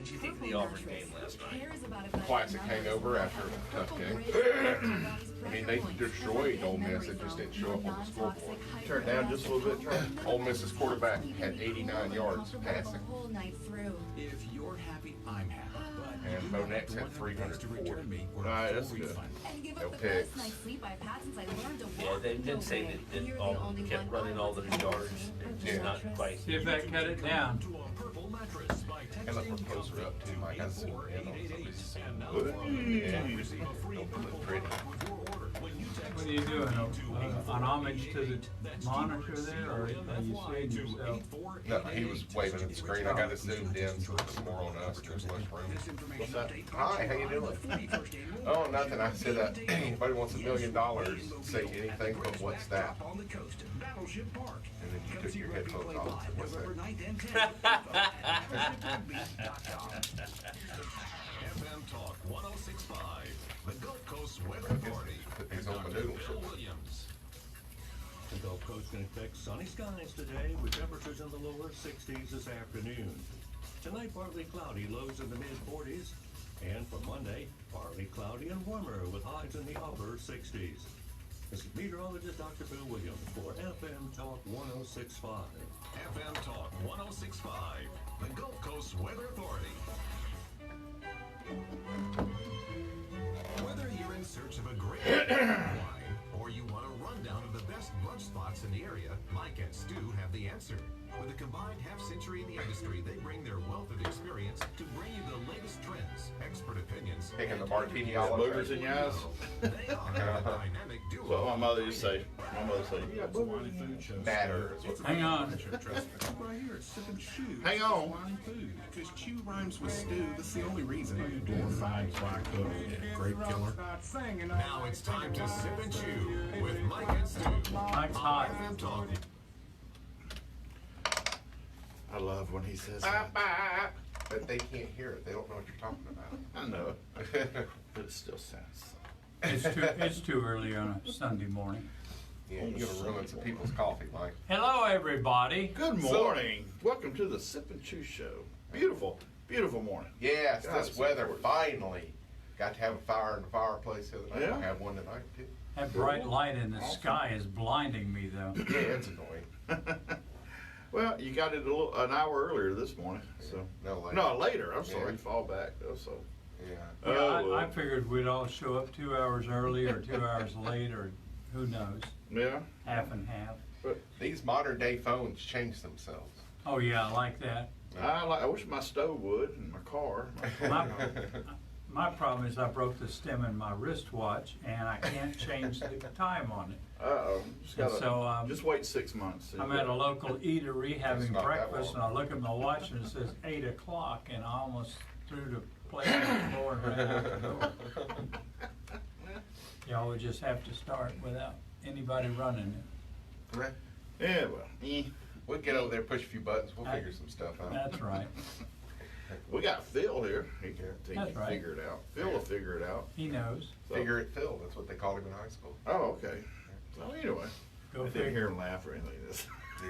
did you think of the Auburn game last night? Classic hangover after a tough game. I mean, they destroyed Ole Miss. It just didn't show up on the scoreboard. Turned down just a little bit, Trey. Ole Miss's quarterback had 89 yards passing. If you're happy, I'm happy. And Bo Nix had 340. All right, that's good. No picks. Yeah, they did say that Auburn kept running all those yards. It's just not quite. See if that cut it down. And look, we're closer up too. Mike has zoomed in on somebody's. Yeah, don't look pretty. What are you doing? An homage to the monitor there, or are you seeing yourself? No, he was waving at the screen. I got it zoomed in so it's more on us. There's less room. What's that? Hi, how you doing? Oh, nothing. I said, anybody wants $1 million, say anything but what's that? And then you took your headphones off. And said, what's that? FM Talk 106.5, the Gulf Coast Weather Authority. Put these on my noodles. Bill Williams. The Gulf Coast can expect sunny skies today with temperatures in the lower 60s this afternoon. Tonight, partly cloudy, lows in the mid-40s. And for Monday, partly cloudy and warmer with highs in the upper 60s. This is meteorologist Dr. Bill Williams for FM Talk 106.5. FM Talk 106.5, the Gulf Coast Weather Authority. Whether you're in search of a great wine or you want a rundown of the best brunch spots in the area, Mike and Stu have the answer. With a combined half-century in the industry, they bring their wealth of experience to bring you the latest trends, expert opinions, Taking the martini Got olive. boogers in your eyes? They are a dynamic duo. So my mother used to say, you got boogers in your eyes? Matter is what Hang on. Right here at Sip and Chew. Hang on. Wine food. Because chew rhymes with stew. That's the only reason. Glorified fry cook. Grape killer. Now it's time to sip and chew with Mike and Stu. Mike's hot. FM Talk. I love when he says that. But they can't hear it. They don't know what you're talking about. I know. But it still sounds. It's too early on a Sunday morning. Yeah, you're gonna ruin some people's coffee, Mike. Hello, everybody. Good morning. Welcome to the Sip and Chew Show. Beautiful, beautiful morning. Yes, God, this it's weather important. finally. Got to have a fire in the fireplace the other night. Yeah. I have one tonight too. That bright light in the sky is blinding me, though. Yeah, it's annoying. Well, you got it an hour earlier this morning, so. No, later. No, later. I'm sorry. Yeah. Fall back. Oh, so. Yeah. Yeah, Oh, I figured we'd all show up 2 hours early or 2 hours late, or who knows, Yeah. half and half. These modern day phones change themselves. Oh yeah, I like that. I wish my stove would in my car. My problem is I broke the stem in my wristwatch and I can't change the time on it. Uh-oh. Just And gotta, so just wait 6 months. I'm at a local eatery having not that breakfast, and long. I look at my watch and it says 8 o'clock, and I almost threw the plate on the floor and ran out the door. Y'all would just have to start without anybody running it. Right. Yeah, well, We'll get over there, push a few buttons. We'll figure some stuff out. That's right. we got Phil here. He can That's right. figure it out. Phil will figure it out. He knows. So- Figure it Phil. That's what they called him in high school. Oh, okay. So anyway, Go I didn't figure. hear him laugh or anything. This.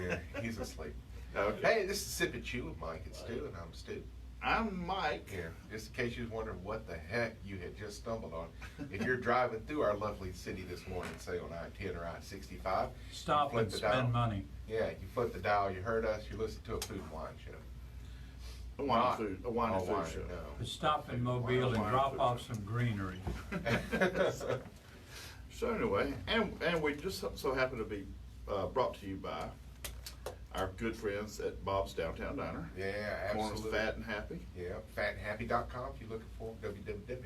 Yeah, he's asleep. Okay. Hey, this is Sip and Chew with Mike and Stu, and I'm Stu. I'm Mike. Yeah, just in case you was wondering what the heck you had just stumbled on. If you're driving through our lovely city this morning, say on I-10 or I-65. Stop flip and the dial. spend money. Yeah, you flip the dial, you heard us, you listened to a food and wine show. A wine Not- and food, a wine and oh, food wine, show. But stop in Mobile and drop off some greenery. No. So anyway, and we just so happen to be brought to you by our good friends at Bob's Downtown Diner. Yeah, Corn is absolutely. fat and happy. Yeah, fatandhappy.com if you're looking for www.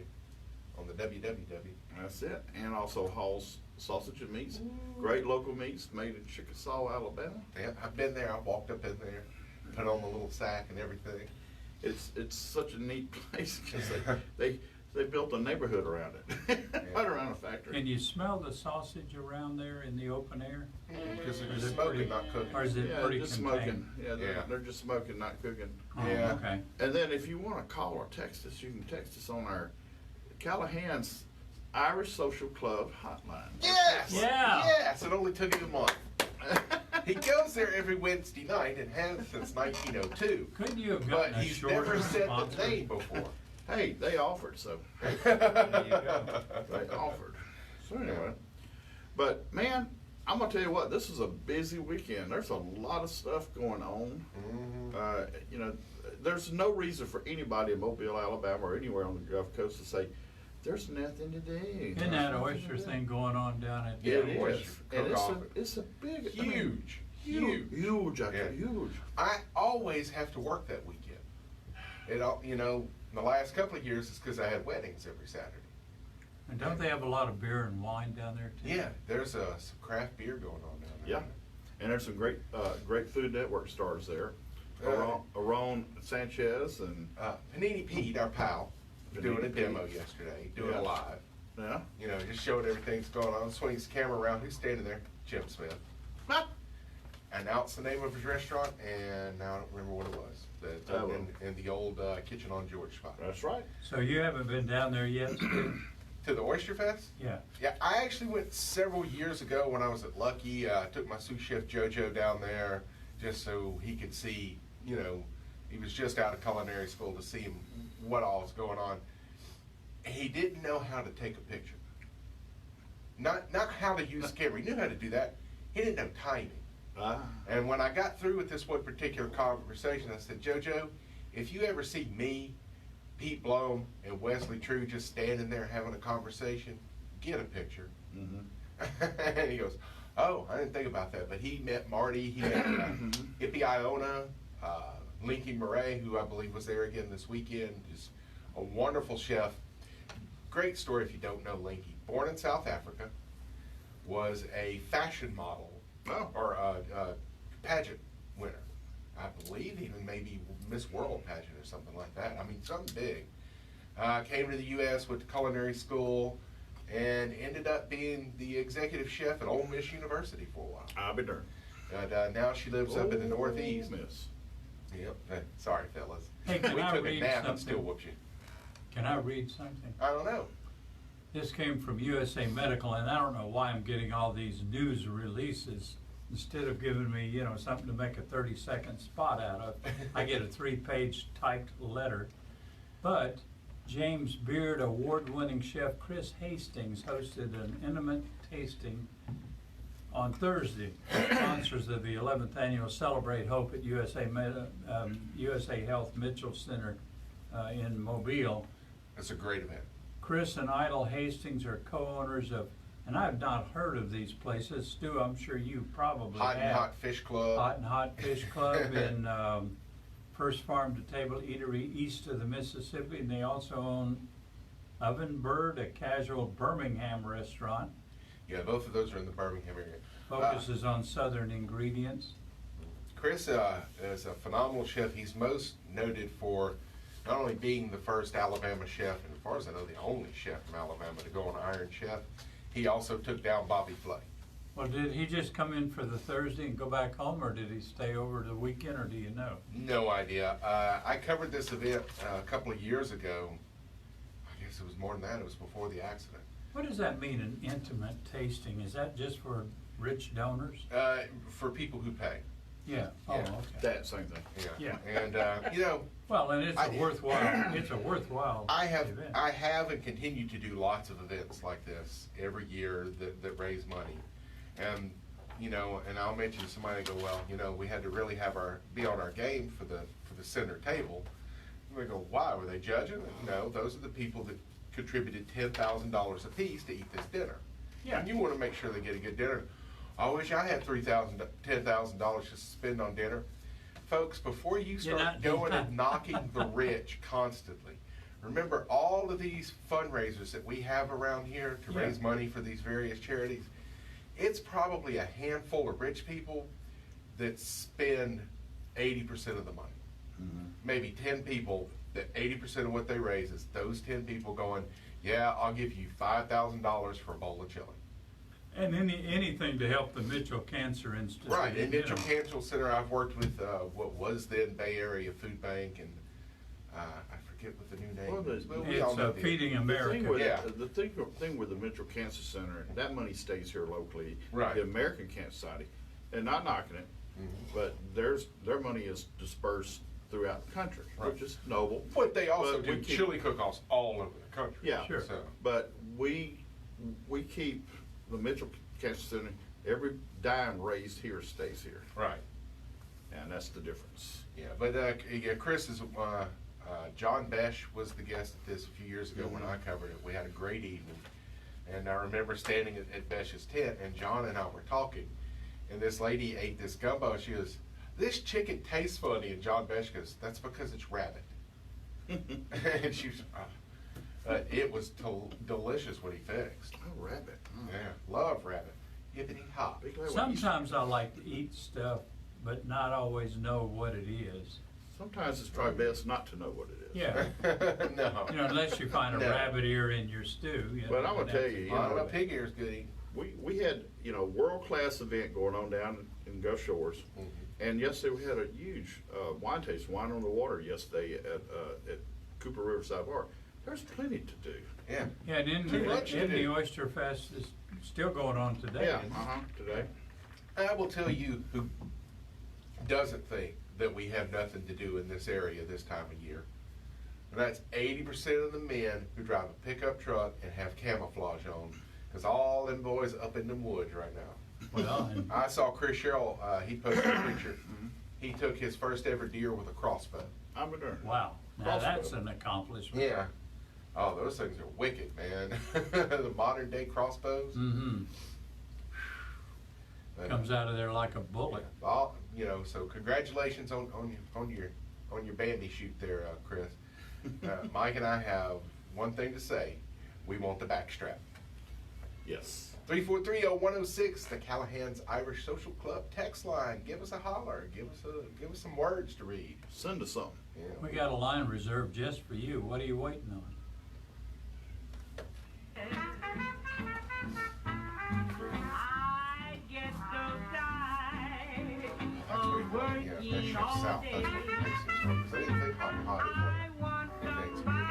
On the www. That's it. And also Hall's Sausage and Meats. Great local meats made in Chickasaw, Alabama. Yeah, I've been there. I walked up in there, put on the little sack and everything. It's such a neat place because they built a neighborhood around it, right around a factory. Can you smell the sausage around there in the open air? Because Or they're is just it smoking, pretty- not cooking. Or is it Yeah, pretty just contained? smoking. Yeah, Yeah. they're just smoking, not cooking. Oh, Yeah. okay. And then if you want to call or text us, you can text us on our Callahan's Irish Social Club hotline. Yes! Yeah. Yes! It only took you a month. He goes there every Wednesday night and has since 1902. Couldn't you have But gotten a he's shorter never said the sponsor? name before. Hey, they offered, so. There you go. They offered. So anyway, but man, I'm gonna tell you what, this is a busy weekend. There's a lot of stuff going on. You know, there's no reason for anybody in Mobile, Alabama, or anywhere on the Gulf Coast to say, there's nothing to do. Isn't that oyster thing going on down at? Yeah, It oyster is. And cook-off. it's a big, Huge, huge, huge. Yeah. huge. I always have to work that weekend. It all, you know, the last couple of years it's because I had weddings every Saturday. And don't they have a lot of beer and wine down there too? Yeah, there's some craft beer going on down there. Yeah, and there's some great, great Food Network stars there. Aaron Sanchez and Panini Pete, our pal, doing a Panini demo Pete. yesterday, doing Yeah. it live. yeah. You know, just showing everything's going on. Swings the camera around. Who's standing there? Jim Smith. Announced the name of his restaurant, and now I don't remember what it was. In the old Kitchen on George spot. That's right. So you haven't been down there yet, Steve? To the Oyster Fest? Yeah. Yeah, I actually went several years ago when I was at Lucky. I took my sous chef JoJo down there just so he could see, you know, he was just out of culinary school to see what all was going on. He didn't know how to take a picture. Not how to use the camera. He knew how to do that. He didn't know timing. And when I got through with this one particular conversation, I said, JoJo, if you ever see me, Pete Blome, and Wesley True just standing there having a conversation, get a picture. And he goes, oh, I didn't think about that. But he met Marty, he met Hippie Iona, Linky Murray, who I believe was there again this weekend, just a wonderful chef. Great story if you don't know Linky. Born in South Africa, was a fashion model or a pageant winner. I believe even maybe Miss World pageant or something like that. I mean, something big. Came to the U.S., went to culinary school, and ended up being the executive chef at Ole Miss University for a while. I'll be darned. And now she lives up in the Northeast. Ole Miss. Yep. Sorry, fellas. Hey, can we I took a read nap and something? still whooped you. Can I read something? I don't know. This came from USA Medical, and I don't know why I'm getting all these news releases. Instead of giving me, you know, something to make a 30-second spot out of, I get a 3-page typed letter. But James Beard award-winning chef Chris Hastings hosted an intimate tasting on Thursday. Sponsors of the 11th annual Celebrate Hope at USA Health Mitchell Center in Mobile. It's a great event. Chris and Idle Hastings are co-owners of, and I've not heard of these places. Stu, I'm sure you probably Hot and have. Hot Fish Club. Hot and Hot Fish Club in First Farm to Table Eatery east of the Mississippi, and they also own Oven Bird, a casual Birmingham restaurant. Yeah, both of those are in the Birmingham area. Focuses on southern ingredients. Chris is a phenomenal chef. He's most noted for not only being the first Alabama chef, and as far as I know, the only chef from Alabama to go on Iron Chef. He also took down Bobby Flay. Well, did he just come in for the Thursday and go back home, or did he stay over the weekend, or do you know? No idea. I covered this event a couple of years ago. I guess it was more than that. It was before the accident. What does that mean, an intimate tasting? Is that just for rich donors? For people who pay. Yeah. Oh, Yeah. okay. That same thing. Yeah. Yeah. And you know, Well, and it's I a did. worthwhile, it's a worthwhile I have event. and continue to do lots of events like this every year that raise money. And you know, and I'll mention somebody go, well, you know, we had to really be on our game for the center table. And we go, why? Were they judging? No, those are the people that contributed $10,000 a piece to eat this dinner. Yeah. And you want to make sure they get a good dinner. I wish I had $10,000 to spend on dinner. Folks, before you start going and knocking the rich constantly, remember all of these fundraisers that we have around here to raise money for these various charities. It's probably a handful of rich people that spend 80% of the money. Maybe 10 people that 80% of what they raise is those 10 people going, yeah, I'll give you $5,000 for a bowl of chili. And anything to help the Mitchell Cancer Institute. Right, in you Mitchell know. Cancer Center, I've worked with what was then Bay Area Food Bank, and I forget what the new name Well, is. But we all It's know the- Feeding The America. thing with, Yeah. the thing with the Mitchell Cancer Center, that money stays here locally. Right. The American Cancer Society, and not knocking it, but their money is dispersed throughout the country, which is noble. But they also But we do keep- chili cook-offs all over the country. Yeah, Sure. So, but we keep the Mitchell Cancer Center, every dime raised here stays here, right. and that's the difference. Yeah, but yeah, Chris is, John Besh was the guest at this a few years ago when I covered it. We had a great evening. And I remember standing at Besh's tent, and John and I were talking, and this lady ate this gumbo. She goes, "This chicken tastes funny," and John Besh goes, "That's because it's rabbit." And she was, it was delicious when he fixed. Oh, rabbit. Yeah, love rabbit. Hippity hop. Be glad when you- Sometimes I like to eat stuff, but not always know what it is. Sometimes it's probably best not to know what it is. Yeah, No. you know, unless you find a No. rabbit ear in your stew. You But know, I'm gonna tell you, A pig ear's good eating. we had, world-class event going on down in Gulf Shores. And yesterday, we had a huge wine taste, wine on the water yesterday at Cooper Riverside Bar. There's plenty to do. Yeah. Yeah, and Too much to in the do. Oyster Fest is still going on today. Yeah, today. I will tell you who doesn't think that we have nothing to do in this area this time of year. And that's 80% of the men who drive a pickup truck and have camouflage on. Because all them boys up in the woods right now. Well, and I saw Chris Sherrill, he posted a picture. He took his first ever deer with a crossbow. I'm a darn. wow, now Crossbow. that's an accomplishment. Yeah. Oh, those things are wicked, man. The modern day crossbows. Mm-hmm. But, Comes out of there like a bullet. all, so congratulations on your bandy shoot there, Chris. Mike and I have one thing to say. We want the backstrap. Yes. 343-0106, the Callahan's Irish Social Club text line. Give us a holler. Give us some words to read. Send us something. Yeah. We got a line reserved just for you. What are you waiting on? I get so tired That's what of he wanted, yeah, working Bishop all South. day. That's what he thinks it's from. 'Cause they didn't think hot and hot is I want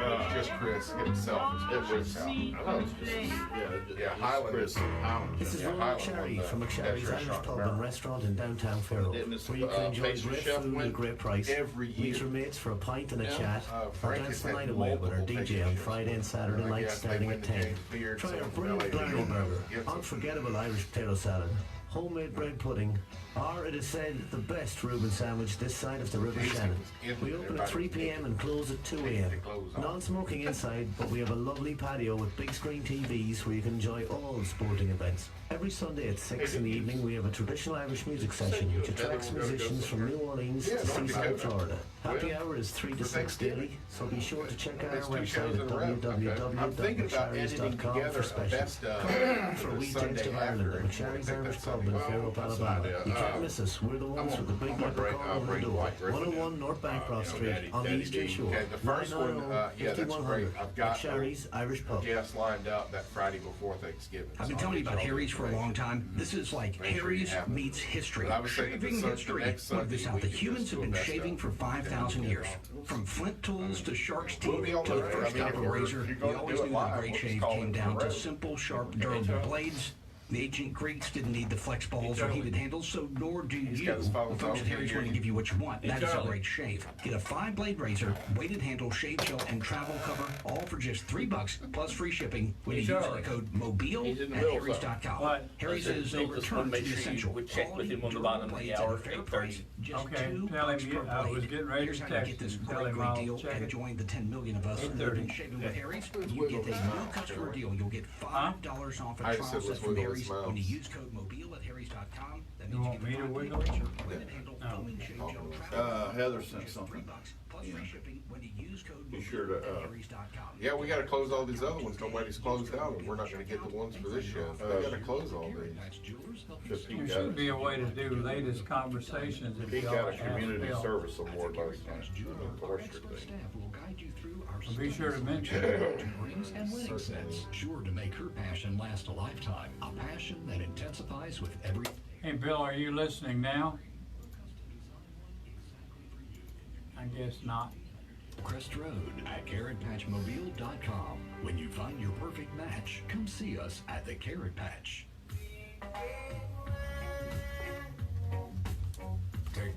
it was just Chris himself. It It's was, Bishop South. I thought it was just, Yeah, Highland. Chris Highland. This is Yeah, Ron Highland McSherry on from the McSherry's Dutch Irish restaurant, Pub remember? and Restaurant in downtown Fairlow, Didn't it, where you can enjoy pastry great chef food at a went great price. every year. Meet your mates for a pint and a Yeah. chat, or Frank dance has the had night away with our multiple DJ pastry on chefs. Friday and Saturday I nights guess they starting win at the 10. James Beard, Try so our from brilliant LA, Blarney they Burger, get some. unforgettable Irish potato salad, homemade bread pudding, or it is said the best Reuben sandwich this side of the River Tasty Shannon. was in We there, open at 3 everybody p.m. and close at 2 Take a.m. the clothes off. Non-smoking inside, but we have a lovely patio with big screen TVs where you can enjoy all the sporting events. Every Sunday at 6 in the evening, we have a traditional Irish music session which attracts musicians from New Orleans Yeah, to don't be Seaside, good. Florida. Happy Well, hour is 3 to for 6 Thanksgiving. daily, so be sure to check out our It's 2 shows website in at a row. Okay. I'm thinking about editing www.mcsharries.com together for a specials. best of For a the wee Sunday taste of after. Ireland at and McSherry's take Irish that Pub Sunday in off. Fairhope, That's an Alabama. idea. You can't miss us. We're the ones with the big I'm gonna break- leprechaun I'll over the break door. White Griffin 101 in. North Bancroft Daddy- Street on the Daddy Eastern D. Shore. Okay, the first one, 990 yeah, that's great. 5100. I've got McSherry's Irish Pub. guests lined up that Friday before Thanksgiving. I've been So telling you I'll about get Harry's for a all the long time. information. This is like Make sure you Harry's have it. meets history. But I was thinking Shaving the history. next Look this Sunday out. The we could humans just have do a been best shaving of. for 5,000 years. From flint tools to shark's We'll teeth be on to the the road. first I mean, type if of you're razor, gonna you always do it knew live, that great we'll just shave call came it down the to road. simple, sharp, durable blades. The ancient Greeks didn't need the flex balls or heated handles, so nor do you. got his phone The folks on. at Harry's want to give you what you want. That is a Charlie. great shave. Get a 5-blade razor, weighted handle, shave gel, and travel cover, all for just $3 plus free shipping when you use Charlie. the code MOBILE He's in the at middle of Harry's.com. What? Harry's I said, is so a just return wanna to make the sure you essential. would check with Quality, him on the durable bottom of the blades at hour, a fair 8:30. price. Just Okay, $2 tell him per I was blade. getting ready Here's to how you text get this him. Tell great, him great I'll deal check and it. join the 10 million of us that have 8:30. been shaving with Harry's. You get a new customer deal. You'll get $5 off a I trial said set let's from wiggle his Harry's when you mouse. use code MOBILE at Harry's.com. That You means want you me get to a 5-blade wiggle it? razor, weighted handle, No. foaming shave gel, travel Heather cover, sent just something. $3 plus free shipping when you use code Be MOBILE sure to, at Harry's.com. Yeah, we gotta close all these other ones. Nobody's closed out, and we're not gonna get the ones for this show. We gotta close all these. Just There peek should out, be a way to do latest conversations if peek y'all out a ask community Bill. service award last night. Forestry thing. So be sure to mention it. Rings and wedding sets, sure to make her passion last a lifetime. A passion that intensifies with every. Hey, Bill, are you listening now? I guess not. Crest Road at carrotpatchmobile.com. When you find your perfect match, come see us at the Carrot Patch.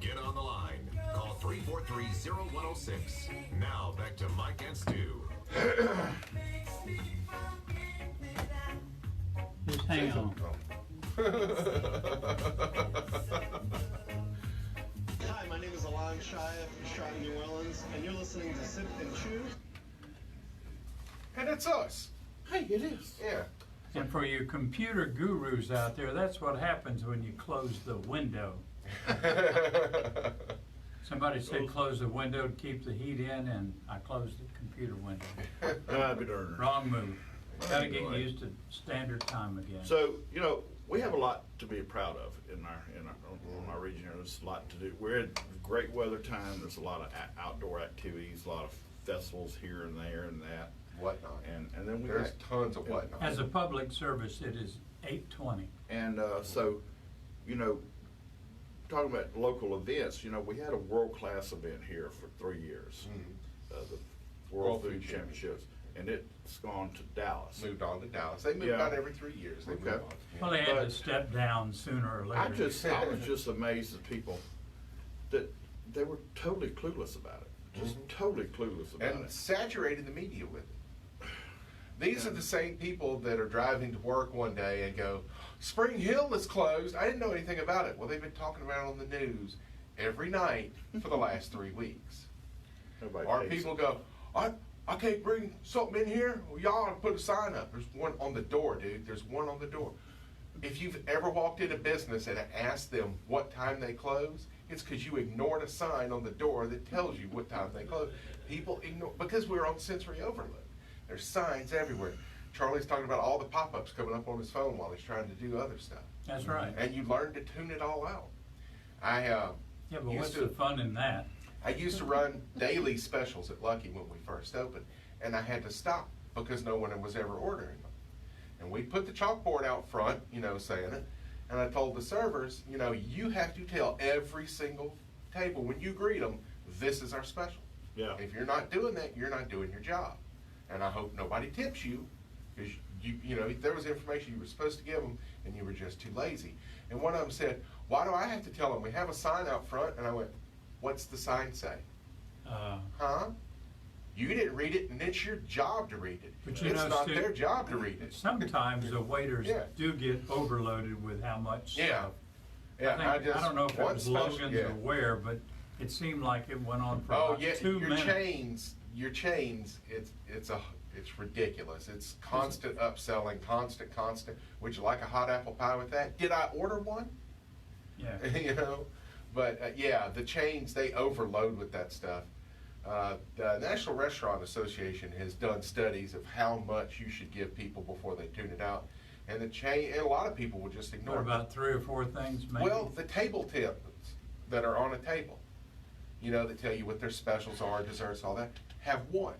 Get on the line. Call 343-0106. Now back to Mike and Stu. Just hang on. Hi, my name is Alon Shia from Stratton, New Orleans, and you're listening to Sip and Chew. And it's us. Hey, it is. Yeah. And for you computer gurus out there, that's what happens when you close the window. Somebody said close the window to keep the heat in, and I closed the computer window. I'd be darned. Wrong move. Gotta get used to standard time again. So, you know, we have a lot to be proud of in our on our region. There's a lot to do. We're at great weather time. There's a lot of outdoor activities, a lot of festivals here and there and that. Whatnot. And then we There's got, tons of whatnot. As a public service, it is 8:20. and so, you know, talking about local events, you know, we had a world-class event here for 3 years, the World Food Championships, and it's gone to Dallas. Moved on to Dallas. They move on every 3 years. They move on. Well, they had to step down sooner or later. I was just amazed at people that they were totally clueless about it. Just totally clueless about And it. saturated the media with it. These are the same people that are driving to work one day and go, Spring Hill is closed. I didn't know anything about it. Well, they've been talking about it on the news every night for the last 3 weeks. Or people go, I can't bring something in here. Well, y'all ought to put a sign up. There's one on the door, dude. There's one on the door. If you've ever walked into business and asked them what time they close, it's because you ignored a sign on the door that tells you what time they close. People ignore, because we're on sensory overload. There's signs everywhere. Charlie's talking about all the pop-ups coming up on his phone while he's trying to do other stuff. That's right. And you learn to tune it all out. Yeah, but what's the fun in that? I used to run daily specials at Lucky when we first opened, and I had to stop because no one was ever ordering them. And we put the chalkboard out front, you know, saying it, and I told the servers, you know, you have to tell every single table when you greet them, this is our special. Yeah. If you're not doing that, you're not doing your job. And I hope nobody tips you, because you know, there was information you were supposed to give them, and you were just too lazy. And one of them said, why do I have to tell them? We have a sign out front. And I went, what's the sign say? Huh? You didn't read it, and it's your job to read it. But you it's know, not Stu, their job to read it. Sometimes the waiters do get overloaded with how much stuff. Yeah, I don't know if it was special- Logan's or where, but it seemed like it went on for about 2 minutes. Your chains, it's ridiculous. It's constant upselling, constant. Would you like a hot apple pie with that? Did I order one? Yeah. You know, but yeah, the chains, they overload with that stuff. The National Restaurant Association has done studies of how much you should give people before they tune it out, and and a lot of people will just ignore What it. about 3 or 4 things maybe? Well, the table tips that are on a table, you know, that tell you what their specials are, desserts, all that, have one.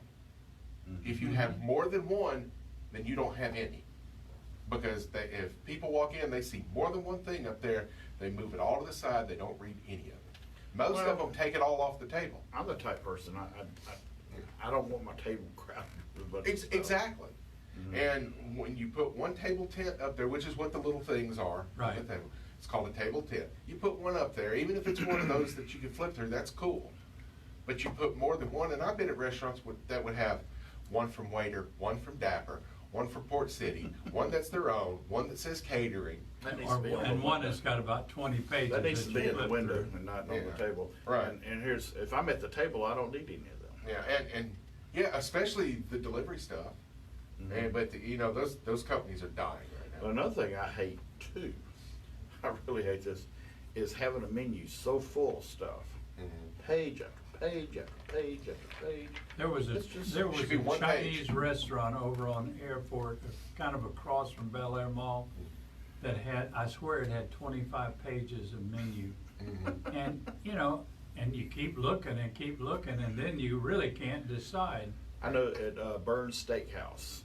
If you have more than one, then you don't have any. Because if people walk in, they see more than one thing up there, they move it all to the side, they don't read any of it. Most of them take it all off the table. I'm the type person, I don't want my table crowded with a bunch of stuff. Exactly. And when you put one table tent up there, which is what the little things are, right? It's called a table tent. You put one up there, even if it's one of those that you can flip through, that's cool. But you put more than one, and I've been at restaurants that would have one from Waiter, one from Dapper, one from Port City, one that's their own, one that says catering. And one that's got about 20 pages. That needs to be in the window through. and not on the table. Right. And here's, if I'm at the table, I don't need any of them. Yeah, and yeah, especially the delivery stuff. But you know, those companies are dying right now. Another thing I hate too, I really hate this, is having a menu so full of stuff. Page after page after page after page. There was a Chinese restaurant over on Airport, kind of across from Bel Air Mall, that had, I swear it had 25 pages of menu. And, you know, and you keep looking and then you really can't decide. I know at Burns Steakhouse,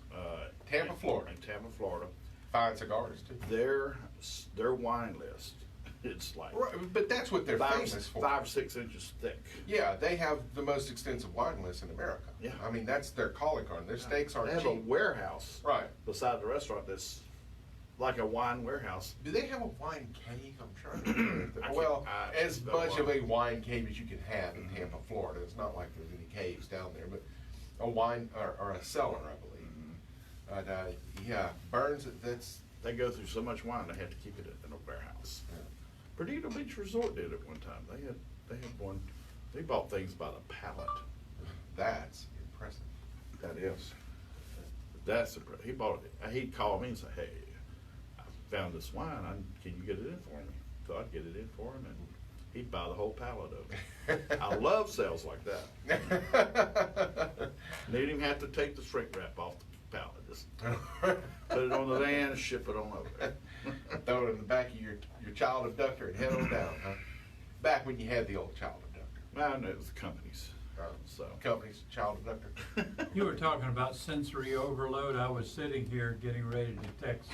Tampa, Florida. In Tampa, Florida. Fine cigars too. Their wine list, it's like, right, but that's what they're famous for. 5 or 6 inches thick. Yeah, they have the most extensive wine list in America. Yeah, I mean that's their calling card. Their steaks aren't cheap. They have a warehouse right beside the restaurant that's like a wine warehouse. Do they have a wine cave? I'm trying to think. I can't- Well, I- as but much of wine. a wine cave as you can have in Tampa, Florida. It's not like there's any caves down there, but a wine or a cellar, I believe. But yeah, Burns. They go through so much wine they have to keep it in a warehouse. Perdido Beach Resort did it one time. They had one. They bought things by the pallet. That's impressive. That is. That's impressive. He bought it. He'd call me and say, "Hey, I found this wine. Can you get it in for me?" So I'd get it in for him, and he'd buy the whole pallet of it. I love sales like that. And they didn't even have to take the shrink wrap off the pallet. Just put it on the van and ship it on over. Throw it in the back of your child abductor and head on down, huh? Back when you had the old child abductor. I know it was the companies. So Company's child abductor. You were talking about sensory overload. I was sitting here getting ready to text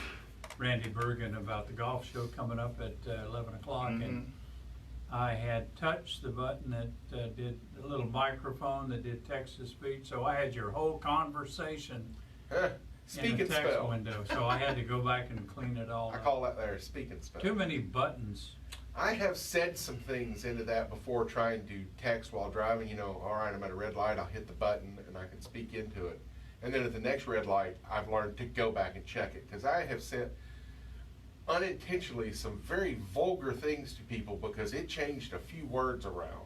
Randy Bergen about the golf show coming up at 11 o'clock, and I had touched the button that did a little microphone that did text-to-speech, so I had your whole conversation Speak in the and text spell. window, so I had to go back and clean it all I up. call that there speak and spell. Too many buttons. I have said some things into that before trying to text while driving. You know, all right, I'm at a red light, I'll hit the button and I can speak into it. And then at the next red light, I've learned to go back and check it. Because I have sent unintentionally some very vulgar things to people because it changed a few words around.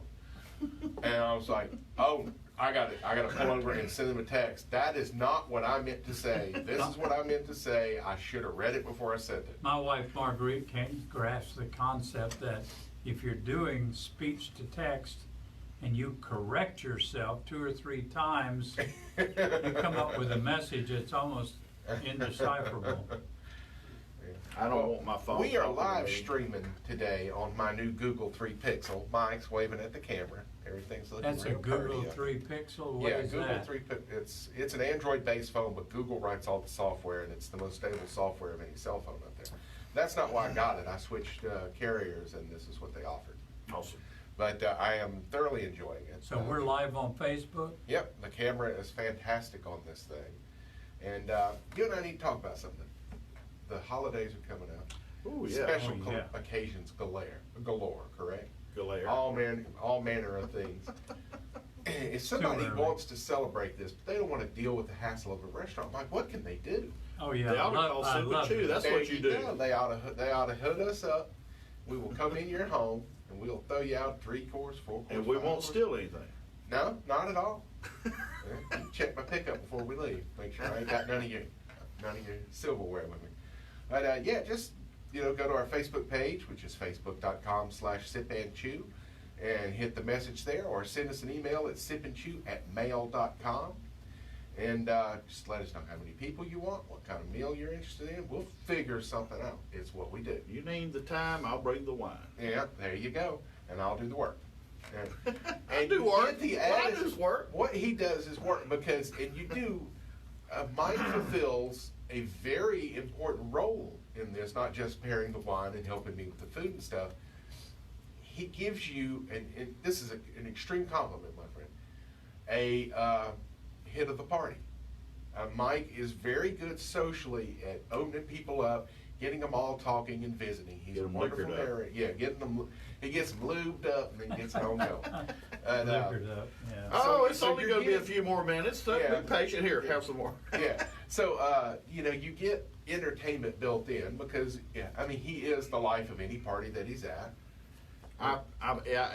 And I was like, oh, I got to pull over and send them a text. That is not what I meant to say. This is what I meant to say. I should have read it before I said it. My wife Marguerite can't grasp the concept that if you're doing speech to text and you correct yourself 2 or 3 times, you come up with a message that's almost indecipherable. I don't want my phone. We are talking to live me. streaming today on my new Google 3 Pixel. Mike's waving at the camera. Everything's looking That's a real Google purty. 3 Pixel? What Yeah, is Google that? 3 it's an Android-based phone, but Google writes all the software, and it's the most stable software of any cell phone out there. That's not why I got it. I switched carriers, and this is what they offered. Awesome. But I am thoroughly enjoying it. So we're live on Facebook? Yep, the camera is fantastic on this thing. And you and I need to talk about something. The holidays are coming up. Ooh, yeah. Special Oh, yeah. occasions galore, correct? Galore. All manner of things. If somebody early. wants to celebrate this, but they don't want to deal with the hassle of a restaurant, Mike, what can they do? Oh, yeah. They ought to I call love Super Chew. it. That's There what you do. go. They ought to hood us up. We will come in your home and we'll throw you out 3-course, 4-course. And we 5 won't course. steal anything. No, not at all. Yeah, you check my pickup before we leave. Make sure I ain't got none of your silverware with me. But yeah, just go to our Facebook page, which is facebook.com/sipandchew, and hit the message there, or send us an email at sipandchew@mail.com. And just let us know how many people you want, what kind of meal you're interested in. We'll figure something out. It's what we do. You name the time, I'll bring the wine. Yeah, there you go. And I'll do the work. And, I do you work. get the What I added- do is work. What he does is work because, and you do, Mike fulfills a very important role in this, not just pairing the wine and helping me with the food and stuff. He gives you, and this is an extreme compliment, my friend, a hit of the party. Mike is very good socially at opening people up, getting them all talking and visiting. He's Get a 'em wonderful liquored up. narrator. Yeah, he gets them lubed up and then gets them on going. And, Liquored up, yeah. Oh, it's so only you're going to be a getting- few more minutes. So Yeah. be patient. Here, have some more. Yeah. So, you get entertainment built in because, he is the life of any party that he's at. I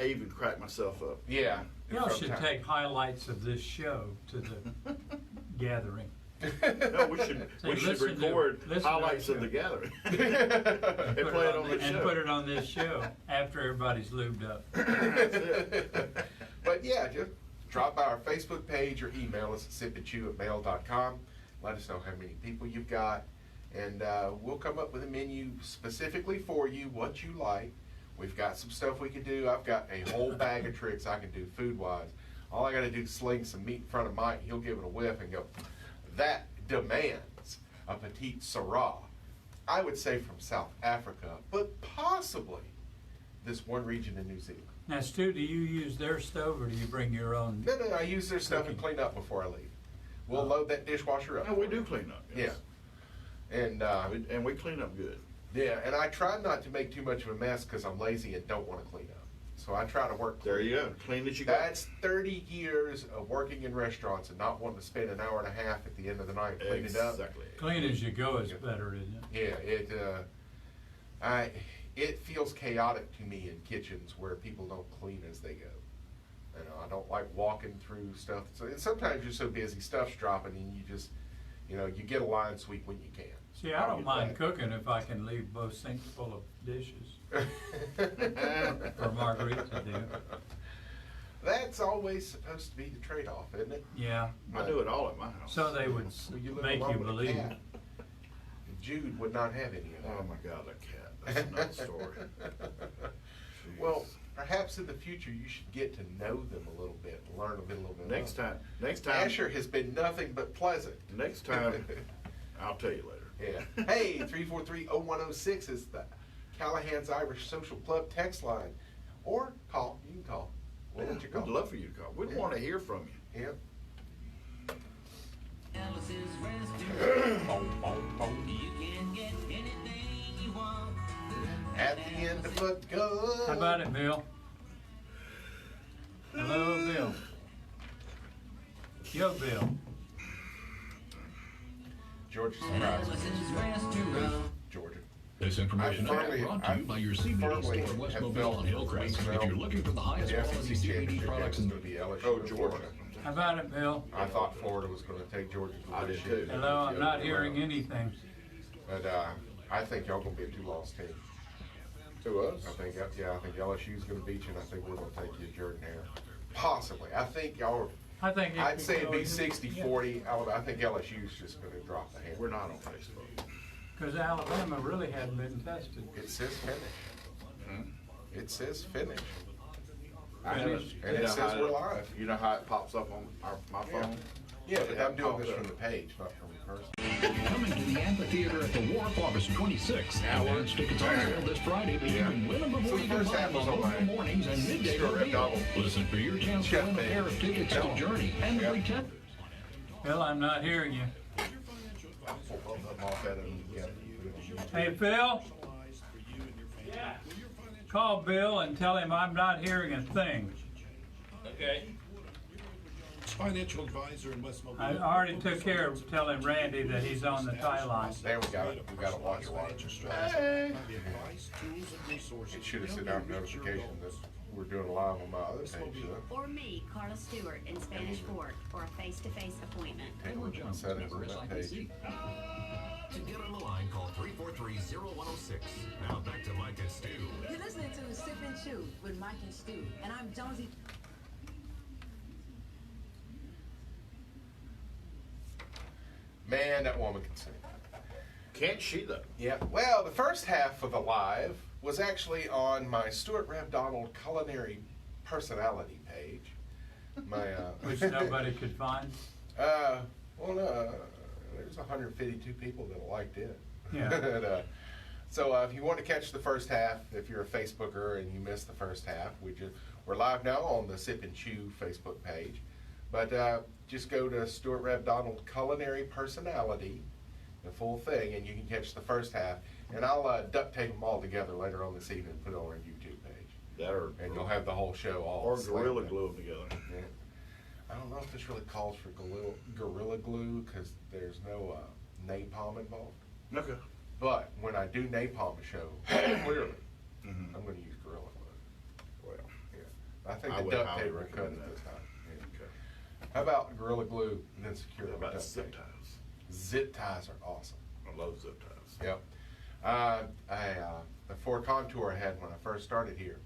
even cracked myself up. Yeah. Y'all should take highlights of this show to the gathering. No, we should listen to- record listen to highlights our of the show. gathering Put and play it on the and show. put it on this show after everybody's lubed up. But yeah, just drop by our Facebook page or email us at sipandchew@mail.com. Let us know how many people you've got, and we'll come up with a menu specifically for you, what you like. We've got some stuff we can do. I've got a whole bag of tricks I can do food-wise. All I got to do is sling some meat in front of Mike. He'll give it a whiff and go, that demands a petite Syrah. I would say from South Africa, but possibly this one region in New Zealand. Now, Stu, do you use their stove or do you bring your own? No, I use their stuff and clean up before I leave. We'll load that dishwasher up. No, we do clean up. Yeah. And we clean up good. Yeah, and I try not to make too much of a mess because I'm lazy and don't want to clean up. So I try to work. There you go, clean as you go. That's 30 years of working in restaurants and not wanting to spend an hour and a half at the end of the night cleaning it up. Exactly. Clean as you go is better, isn't it? Yeah, it feels chaotic to me in kitchens where people don't clean as they go. You know, I don't like walking through stuff. And sometimes you're so busy, stuff's dropping, and you just, you get a line sweep when you can. See, I don't mind cooking if I can leave both sinks full of dishes. For Marguerite to do. That's always supposed to be the trade-off, isn't it? Yeah. I do it all at my house. So they would make you believe. Jude would not have any of that. Oh my God, that cat. That's another story. Well, perhaps in the future you should get to know them a little bit, learn a little bit. Next time. Asher has been nothing but pleasant. Next time, I'll tell you later. Yeah. Hey, 343-0106 is the Callahan's Irish Social Club text line. Or call. You can call. Why don't you call? We'd love for you to call. We'd want to hear from you. Yep. At the end of the gun. How about it, Bill? Hello, Bill. Yo, Bill. Georgia surprised me. Georgia. This information is brought to you by your CBD store, Westmobile on Hillcrest. If you're looking for the highest quality CBD products in Georgia. How about it, Bill? I thought Florida was going to take Georgia's leadership. Hello, I'm not hearing anything. But I think y'all going to be a two-loss team. To us? I think LSU's going to beat you, and I think we're going to take you, Jordan-Hare. Possibly. I think y'all. I'd say it'd be 60-40. I think LSU's just going to drop the hand. We're not on Facebook. Because Alabama really hadn't been tested. It says finish. It says finish. And it says we're live. You know how it pops up on my phone? Yeah, but I'm doing this from the page, not from the person. Coming to the amphitheater at the Wharf, August 26th. Advance tickets on sale this Friday between 11:45 on Monday mornings and midday reveal. Listen for your chance to win a pair of tickets to Journey and Free Tenders. Bill, I'm not hearing you. Hey, Phil? Call Bill and tell him I'm not hearing a thing. Okay. Financial advisor in West Mobile. I already took care of telling Randy that he's on the tie line. There we got it. We got to watch it. Hey. It should have sent out a notification that we're doing live on my other page. Or me, Carla Stewart, in Spanish Fort, for a face-to-face appointment. Set it on that page. To get on the line, call 343-0106. Now back to Mike and Stu. You're listening to Sip and Chew with Mike and Stu, and I'm Jonesy. Man, that woman can sing. Can't she though? Yeah. Well, the first half of the live was actually on my Stuart Rev Donald culinary personality page. My Which nobody could find. Well, no, there's 152 people that liked it. Yeah. So if you want to catch the first half, if you're a Facebooker and you missed the first half, we're live now on the Sip and Chew Facebook page. But just go to Stuart Rev Donald Culinary Personality, the full thing, and you can catch the first half. And I'll duct tape them all together later on this evening and put it on our YouTube page. And you'll have the whole show all. Or Gorilla Glue them together. Yeah. I don't know if this really calls for Gorilla Glue because there's no napalm involved. Okay. But when I do napalm a show, clearly, I'm going to use Gorilla Glue. Well, yeah. I think the duct tape will cut it this time. Yeah. Okay. How about Gorilla Glue and then secure it with duct tape? Zip ties? Zip ties are awesome. I love zip ties. Yep. The Ford Contour I had when I first started here,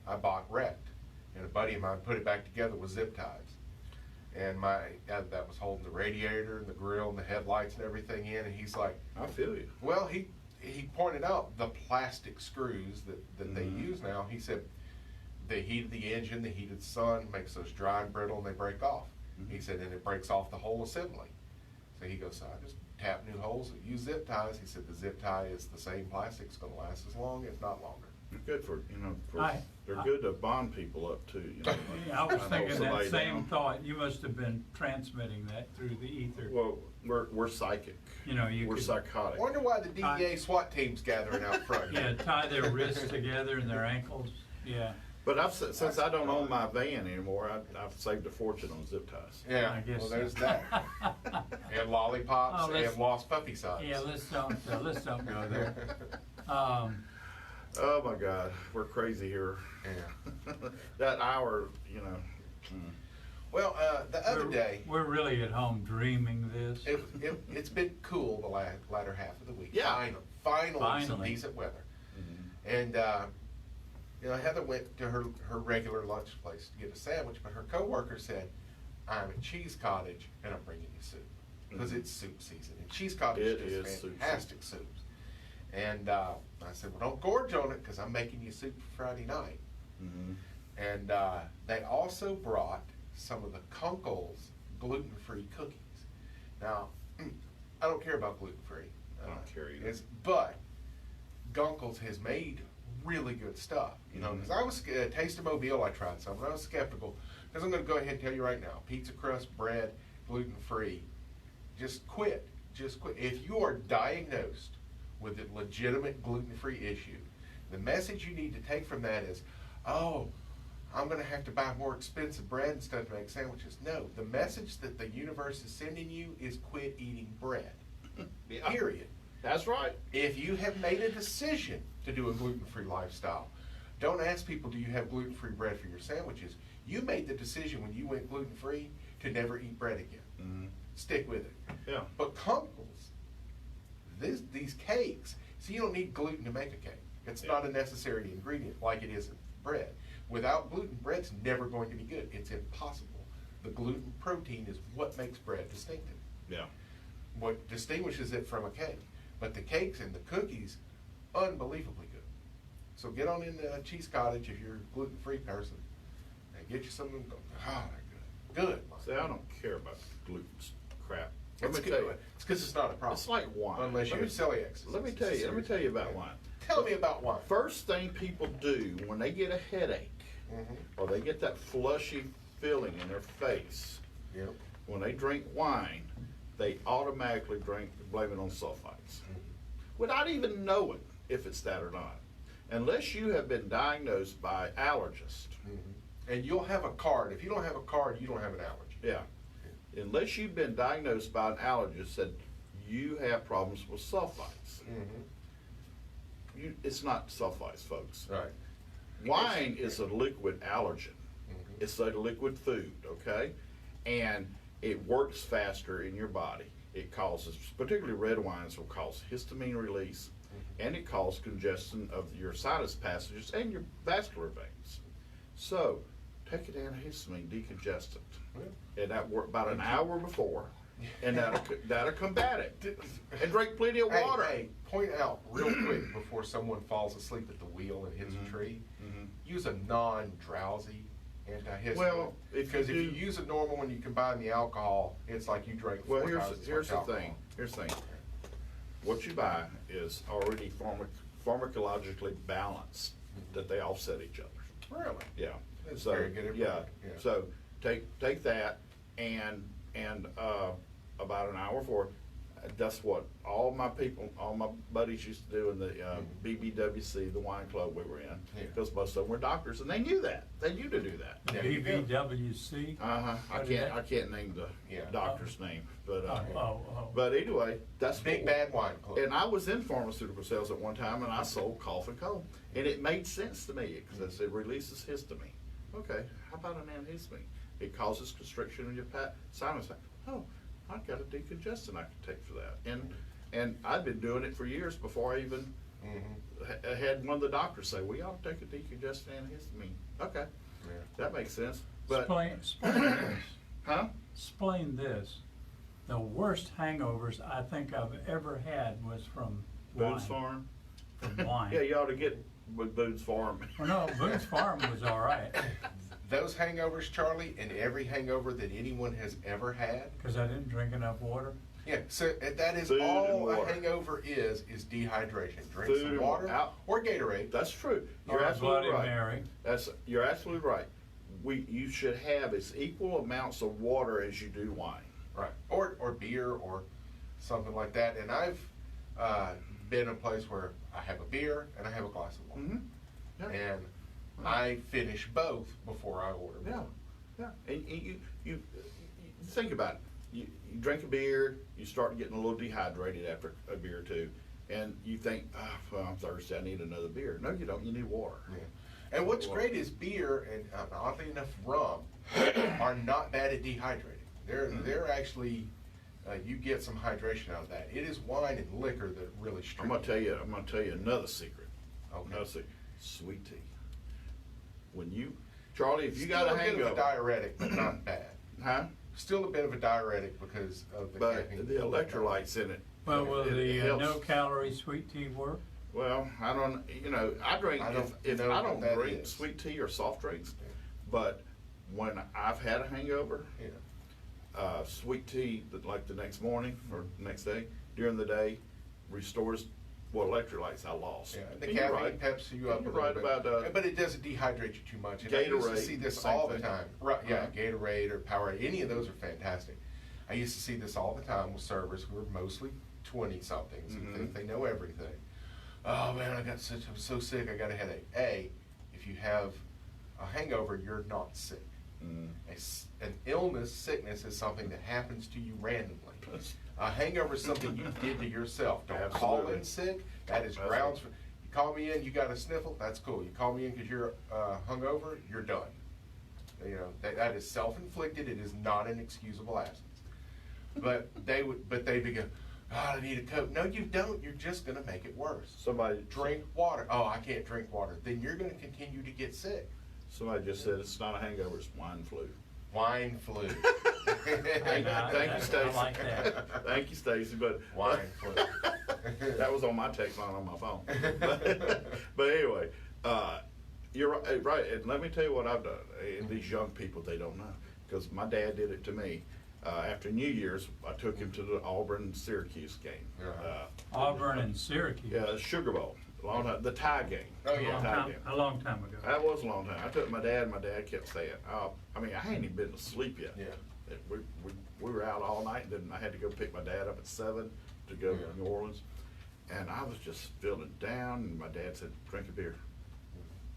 I bought wrecked, and a buddy of mine put it back together with zip ties. And that was holding the radiator and the grill and the headlights and everything in, and he's like, I feel you. Well, he pointed out the plastic screws that they use now. He said they heated the engine, the heated sun makes those dry and brittle and they break off. He said, and it breaks off the whole assembly. So he goes, so I just tap new holes and use zip ties. He said the zip tie is the same plastic, it's going to last as long, if not longer. Good for, They're good to bond people up too, you know. Yeah, I was thinking that lay same down. thought. You must have been transmitting that through the ether. Well, we're psychic. You know, you We're could, psychotic. Wonder why the DEA SWAT team's gathering out front. yeah, tie their wrists together and their ankles. Yeah. But since I don't own my van anymore, I've saved a fortune on zip ties. Yeah, I guess well, so. there's that. And lollipops Oh, let's- and lost puppy sides. Yeah, let's don't go there. Oh my God, we're crazy here. Yeah. That hour, you know. Well, the other day, We're really at home dreaming this. it's been cool the latter half of the week. Yeah. Finally some decent weather. And, you know, Heather went to her regular lunch place to get a sandwich, but her coworker said, I'm at Cheese Cottage and I'm bringing you soup. Because it's soup season. And Cheese Cottage It is is soup fantastic soups. And I said, well, don't gorge on it because I'm making you soup for Friday night. And they also brought some of the Kunkel's gluten-free cookies. Now, I don't care about gluten-free. I don't care either. But Gunkel's has made really good stuff. You know, because I was, Taste of Mobile, I tried some, and I was skeptical. Because I'm going to go ahead and tell you right now, pizza crust, bread, gluten-free, just quit. Just quit. If you are diagnosed with a legitimate gluten-free issue, the message you need to take from that is, oh, I'm going to have to buy more expensive bread and stuff to make sandwiches. No, the message that the universe is sending you is quit eating bread. Yeah. Period. That's right. If you have made a decision to do a gluten-free lifestyle, don't ask people, do you have gluten-free bread for your sandwiches? You made the decision when you went gluten-free to never eat bread again. Stick with it. Yeah. But Kunkel's, these cakes, see, you don't need gluten to make a cake. It's not a necessary ingredient like it is in bread. Without gluten, bread's never going to be good. It's impossible. The gluten protein is what makes bread distinctive. Yeah. What distinguishes it from a cake. But the cakes and the cookies, unbelievably good. So get on into Cheese Cottage if you're a gluten-free person and get you some of them. Oh, they're good. Good. See, I don't care about gluten crap. It's good. It's because it's not a problem. It's like wine. Unless you have celiac. Let me tell you about wine. Tell me about wine. First thing people do when they get a headache or they get that flushy feeling in their face, when they drink wine, they automatically blame it on sulfites. Without even knowing if it's that or not. Unless you have been diagnosed by allergist. And you'll have a card. If you don't have a card, you don't have an allergy. Yeah. Unless you've been diagnosed by an allergist that you have problems with sulfites. It's not sulfites, folks. Right. Wine is a liquid allergen. It's a liquid food, okay? And it works faster in your body. It causes, particularly red wines, will cause histamine release, and it causes congestion of your sinus passages and your vascular veins. So, take an antihistamine decongestant, and that work about an hour before, and that'll combat it. And drink plenty of water. Hey, point out real quick before someone falls asleep at the wheel and hits a tree. Use a non-drowsy antihistamine. Well, because if you use a normal one, you combine the alcohol, it's like you drank 4 times as here's much the alcohol. thing. Here's the thing. What you buy is already pharmacologically balanced, that they offset each other. Really? Yeah. That's So, very good information. yeah. So take that and about an hour before. That's what all my buddies used to do in the BBWC, the wine club we were in, because most of them were doctors, and they knew that. They knew to do that. BBWC? I can't name the doctor's name, but Oh. but anyway, that's Big Bad Wine Club. And I was in pharmaceutical sales at one time, and I sold cough and cold, and it made sense to me because it releases histamine. Okay, how about an antihistamine? It causes constriction in your sinus. Oh, I've got a decongestant I can take for that. And I've been doing it for years before I even had one of the doctors say, we ought to take a decongestant antihistamine. Okay, that makes sense. But Explain this. Huh? Explain this. The worst hangovers I think I've ever had was from Boone's wine. Farm? From wine. Yeah, you ought to get with Boone's Farm. Well, no, Boone's Farm was all right. those hangovers, Charlie, and every hangover that anyone has ever had. Because I didn't drink enough water? Yeah, so that is Food and all a water. hangover is dehydration. Drink Food some and water out- or Gatorade. That's true. Or You're a absolutely Bloody right. Mary. You're absolutely right. You should have as equal amounts of water as you do wine. Right, or beer or something like that. And I've been in a place where I have a beer and I have a glass of water. Mm-hmm. Yeah. And I finish both before I order Yeah, more. yeah. And you think about it. You drink a beer, you start getting a little dehydrated after a beer or two, and you think, well, I'm thirsty, I need another beer. No, you don't. You need water. Yeah. And what's great is beer and oddly enough rum are not bad at dehydrating. They're actually you get some hydration out of that. It is wine and liquor that really I'm gonna tell you another secret. Okay. Another secret. Sweet tea. When Charlie, if you got a Still a bit hangover, of a diuretic, but not bad. huh? Still a bit of a diuretic because of the But caffeine. the electrolytes in it. Well, will it the helps. no-calorie sweet tea work? Well, I don't. I drink. I don't if know I what don't that drink is. sweet tea or soft drinks, but when I've had a hangover, sweet tea, like the next morning or next day, during the day, restores what electrolytes I lost. Yeah, the And you're caffeine right. peps you up You're a little right bit. about but it doesn't dehydrate you too much. And I used to Gatorade, see this same all the thing. time. Right, yeah, Uh-huh. Gatorade or Powerade, any of those are fantastic. I used to see this all the time with servers who were mostly 20-somethings who Mhm. think they know everything. Oh man, I'm so sick, I got a headache. If you have a hangover, you're not sick. An illness, sickness is something that happens to you randomly. A hangover is something you did to yourself. Don't call Absolutely. in sick. That is grounds for. You call me in, you got a sniffle. That's cool. You call me in because you're hungover. You're done. You know that is self-inflicted. It is not an excusable absence. But they'd be going, oh, I need a Coke. No, you don't. You're just going to make it worse. Somebody Drink water. Oh, I can't drink water. Then you're going to continue to get sick. Somebody just said it's not a hangover; it's wine flu. Wine flu. Thank you, Stacy. I like that. Thank you, Stacy. But Wine flu. that was on my text line on my phone. But anyway, you're right. And let me tell you what I've done. And these young people, they don't know, because my dad did it to me. After New Year's, I took him to the Auburn-Syracuse game. Auburn and Syracuse. Yeah, the Sugar Bowl. The tie game. Oh, yeah. A long time ago. That was a long time. I took my dad, and my dad kept saying, I hadn't even been to sleep yet. Yeah. We were out all night, then I had to go pick my dad up at 7 to go to New Orleans. And I was just feeling down, and my dad said, drink a beer.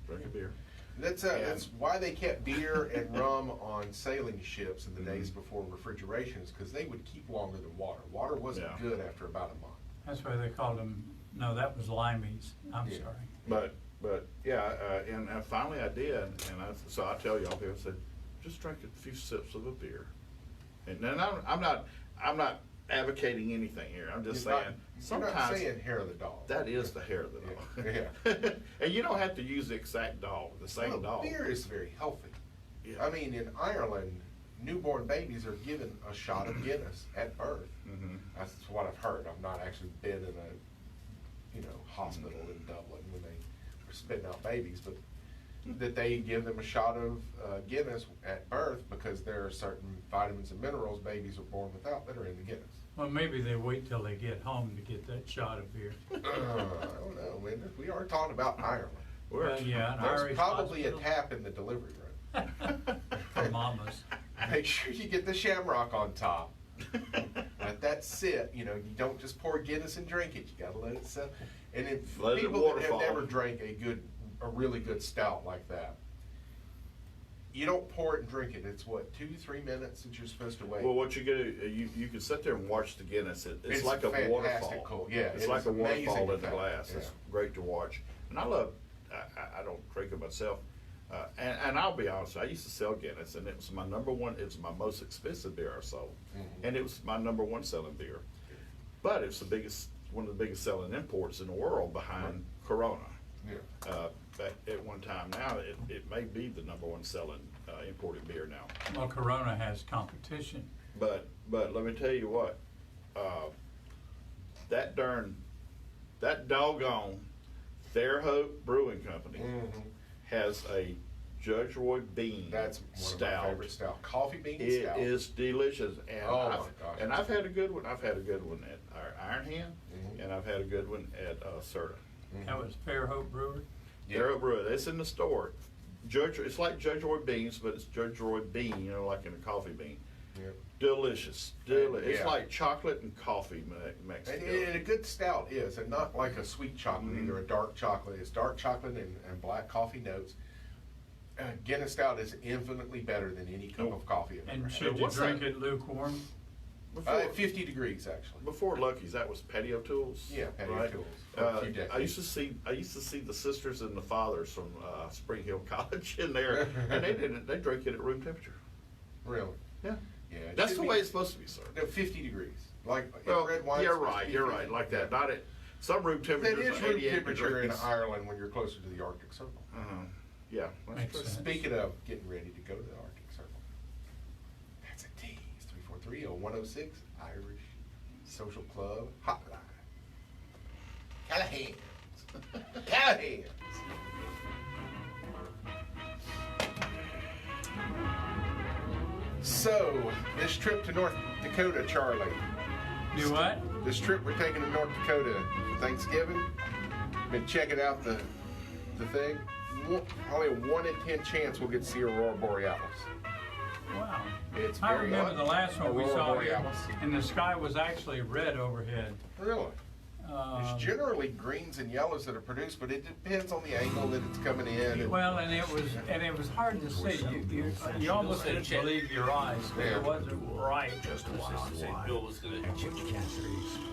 Drink a beer. That's why they kept beer and rum on sailing ships in the days before refrigeration, is because they would keep longer than water. Water wasn't good after about a month. That's why they called them, no, that was limeys. I'm sorry. But yeah, and finally I did, and so I tell y'all people, I said, just drink a few sips of a beer. And then I'm not advocating anything here. I'm just saying, You're not sometimes saying hair of the dog. that is the hair of the dog. Yeah. And you don't have to use the exact dog, the same Well, dog. beer is very healthy. I mean, in Ireland, newborn babies are given a shot of Guinness at birth. That's what I've heard. I've not actually been in a, hospital in Dublin when they were spitting out babies, but that they give them a shot of Guinness at birth because there are certain vitamins and minerals babies are born without that are in the Guinness. Well, maybe they wait till they get home to get that shot of beer. I don't know, man. We are talking about Ireland. Yeah, an There's Irish probably hospital. a tap in the delivery room. For mamas. Make sure you get the shamrock on top. Let that sit. You don't just pour Guinness and drink it. You gotta let it sit. And if Let it people that have waterfall. never drank a really good stout like that, you don't pour it and drink it. It's what, 2-3 minutes that you're supposed to wait. Well, what you do, you can sit there and watch the Guinness. It's like a fantastic waterfall. cool. Yeah, it's it like is a waterfall amazing in the effect. glass. Yeah. It's great to watch. And I love. I don't drink it myself. And I'll be honest, I used to sell Guinness, and it was my number one. It was my most expensive beer I sold, and it was my number one selling beer. But it's one of the biggest selling imports in the world behind Corona. Yeah. But at one time now, it may be the number one selling imported beer now. Well, Corona has competition. But let me tell you what, that doggone Fairhope Brewing Company has a Judge Roy Bean. That's one stout. of my favorite stout. Coffee bean It stout. is delicious, and Oh my gosh. and I've had a good one. I've had a good one at our Iron Hand, Mm-hmm. and I've had a good one at Serta. That was Fairhope Brewery. They're brewer. It's in the store. It's like Judge Roy Beans, but it's Judge Roy Bean. You know, like in a coffee bean. Yeah. Delicious. It's Yeah. like chocolate and coffee mixed And together. a good stout is, and not like a sweet chocolate either, a dark chocolate. It's dark chocolate and black coffee notes. Guinness Stout is infinitely better than any cup of coffee I've ever And had. should you drink it lukewarm? Before, 50 degrees actually. before Lucky's, that was Patio Tools. Yeah, Patio right? Tools for a few decades. I used to see the sisters and the fathers from Spring Hill College in there, and they drink it at room temperature. Really? Yeah. Yeah. it That's should the be- way it's supposed to be served. No, 50 degrees. Like Well, red wine. you're right. You're right. Like that. Not at some room That temperatures. is are room 88 temperature in degrees. Ireland when you're closer to the Arctic Circle. Yeah. Makes sense. Speaking of getting ready to go to the Arctic Circle, that's a tease. 343-0106 Irish Social Club Hotline. Callahan's. Callahan's. So, this trip to North Dakota, Charlie. Do what? This trip we're taking to North Dakota for Thanksgiving. Been checking out the thing. Only a 1 in 10 chance we'll get to see Aurora Borealis. Wow. It's I very remember odd. the last one we Aurora saw here, Borealis. and the sky was actually red overhead. Really? It's generally greens and yellows that are produced, but it depends on the angle that it's coming in. Well, and it was hard to see. You almost didn't believe your eyes. It wasn't right. Bill was gonna.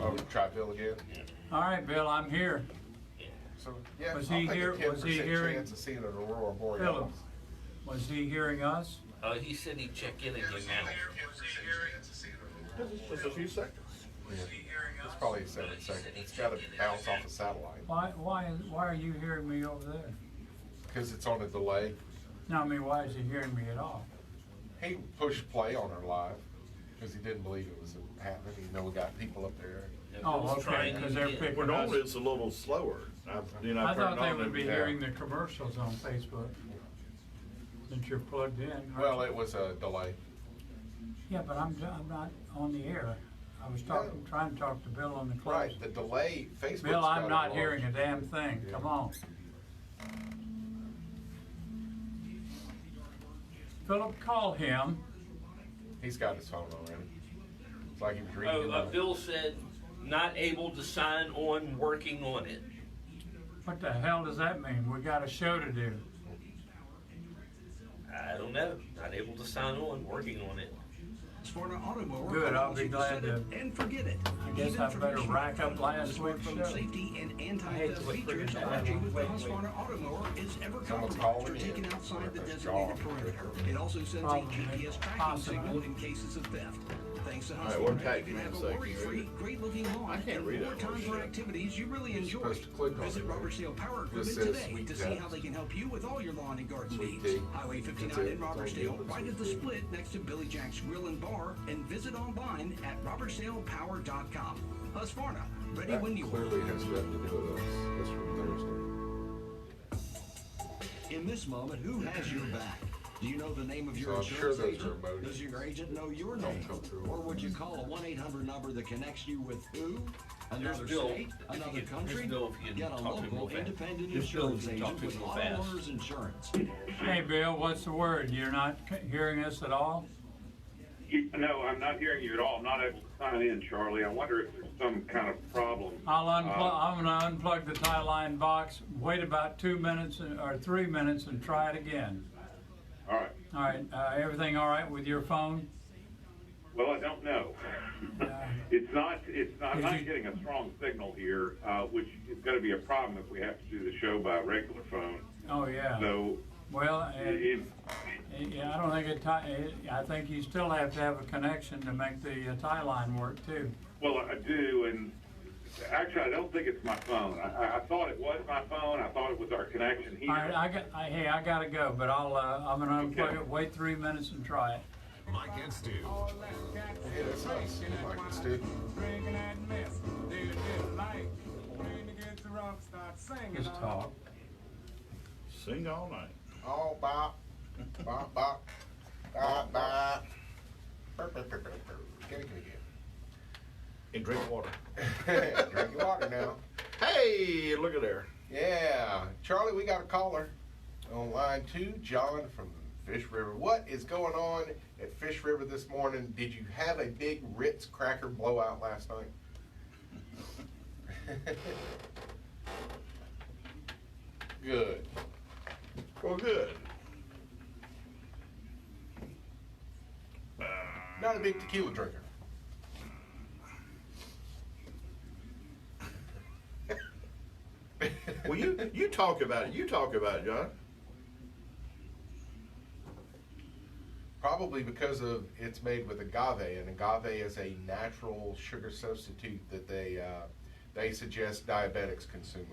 Oh, try Bill again? All right, Bill, I'm here. So, yeah, Was I'll he take here? a 10% Was he hearing? chance of seeing an Aurora Philip, Borealis. was he hearing us? He said he'd check in again now. Just a few seconds. Yeah. It's probably 7 seconds. It's got to bounce off a satellite Why are you hearing me over there? because it's on a delay. No, I mean, why is he hearing me at all? He pushed play on our live because he didn't believe it was happening. You know, we got people up there. Oh, okay, because they're picking Well, normally us. it's a little slower. I turned thought they on would and- be hearing the commercials on Facebook, since you're plugged in. aren't Well, you? it was a delay. Yeah, but I'm not on the air. I was trying to talk to Bill on the close. Right, the delay, Facebook's Bill, I'm got not it hearing a launched. damn thing. Yeah. Come on. Philip, call him. He's got his phone already. It's like he was reading it. out. Bill said not able to sign on, working on it. What the hell does that mean? We got a show to do. I don't know. Not able to sign on, working on it. Husqvarna Automower Good, I'll allows be you to glad set to. it and forget it. I guess Even I better traditional rack up last front week's smartphone show. safety and I hate anti-theft to put features it allow you with the down. Husqvarna Automower is ever Someone's compromised calling or in. taken outside the There's designated John. perimeter. It also sends a Problem GPS tracking possible. signal in cases of theft. Thanks to All right, we're Husqvarna, you tagging can in a have a second. worry-free, great-looking lawn I can't and read more that time little for shit. activities you really You're enjoy. supposed to click on Visit it, right? Robertsdale Power This Equipment says today sweet to see how test. they can help you with all your lawn and garden Sweet needs. tea. Highway That's 59 it. in That's all you Robertsdale, need. right at the split next to Billy Jack's Grill and Bar, and visit online at robertsdalepower.com. Husqvarna, ready That when you are. clearly has nothing to do with us. That's from Thursday. In this moment, who has your back? Do you know the name of your So I'm sure insurance those are agent? emojis. Does your agent know your Don't name? come through. Or would you call a 1-800 number that connects you with who? Another Bill. state? Another Here's country? Bill if you Get a can talk to him real local fast. independent Here's Bill insurance if you can talk agent to with him real Auto fast. Owners Insurance. Hey, Bill, what's the word? You're not hearing us at all? No, I'm not hearing you at all. I'm not able to sign in, Charlie. I wonder if there's some kind of problem. I'm gonna unplug the tie line box, wait about 2 minutes or 3 minutes and try it again. All right. All right, everything all right with your phone? Well, I don't know. I'm not getting a strong signal here, which is going to be a problem if we have to do the show by regular phone. Oh, yeah. So, Well, yeah, I don't think I think you still have to have a connection to make the tie line work too. well, I do, and actually, I don't think it's my phone. I thought it was my phone. I thought it was our connection here. All right, I gotta go, but I'm gonna unplug it, wait 3 minutes and try it. Mike and Stu. Yeah, that's nice. Mike and Stu. Just talk. Sing all night. All bop, bop, bop, bop, bop. Burp, burp, burp, burp, burp. Give me. And drink water. Drink your water now. Hey, look at there. Yeah. Charlie, we got a caller on line 2, John from Fish River. What is going on at Fish River this morning? Did you have a big Ritz cracker blowout last night? Good. Well, good. Not a big tequila drinker. Well, you talk about it. You talk about it, John. Probably because of it's made with agave, and agave is a natural sugar substitute that they suggest diabetics consume.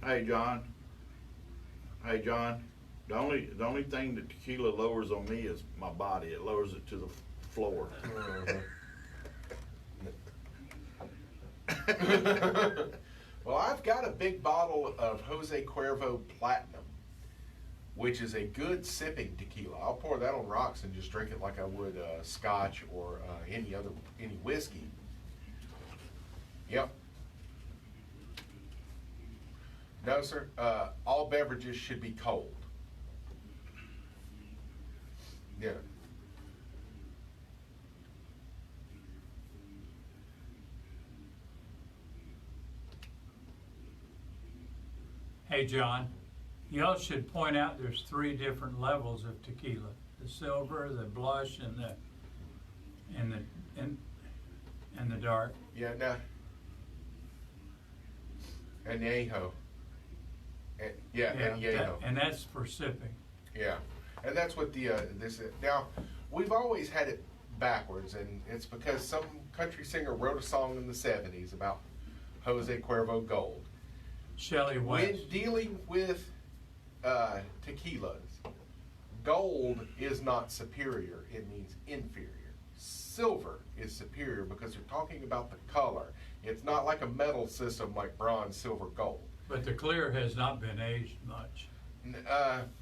Hey, John. The only thing that tequila lowers on me is my body. It lowers it to the floor. Well, I've got a big bottle of Jose Cuervo Platinum, which is a good sipping tequila. I'll pour that on rocks and just drink it like I would scotch or any whiskey. Yep. No, sir. All beverages should be cold. Yeah. Hey, John, y'all should point out there's 3 different levels of tequila: the silver, the blush, and the dark. Yeah, no. Añejo. Añejo. And that's for sipping. Yeah, and that's what this is. Now, we've always had it backwards, and it's because some country singer wrote a song in the 70s about Jose Cuervo Gold. Shelley West. When dealing with tequilas, gold is not superior, it means inferior. Silver is superior because they're talking about the color. It's not like a metal system like bronze, silver, gold. But the clear has not been aged much.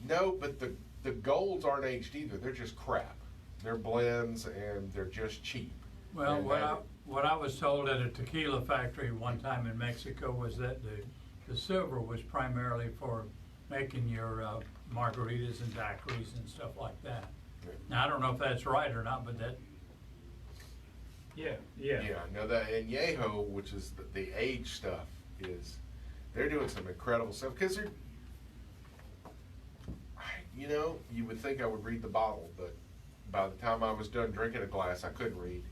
No, but the golds aren't aged either. They're just crap. They're blends and they're just cheap. Well, what I was told at a tequila factory one time in Mexico was that the silver was primarily for making your margaritas and daiquiris and stuff like that. Now, I don't know if that's right or not, but that... Yeah. No, the Añejo, which is the aged stuff, they're doing some incredible stuff because they're, you would think I would read the bottle, but by the time I was done drinking a glass, I couldn't read.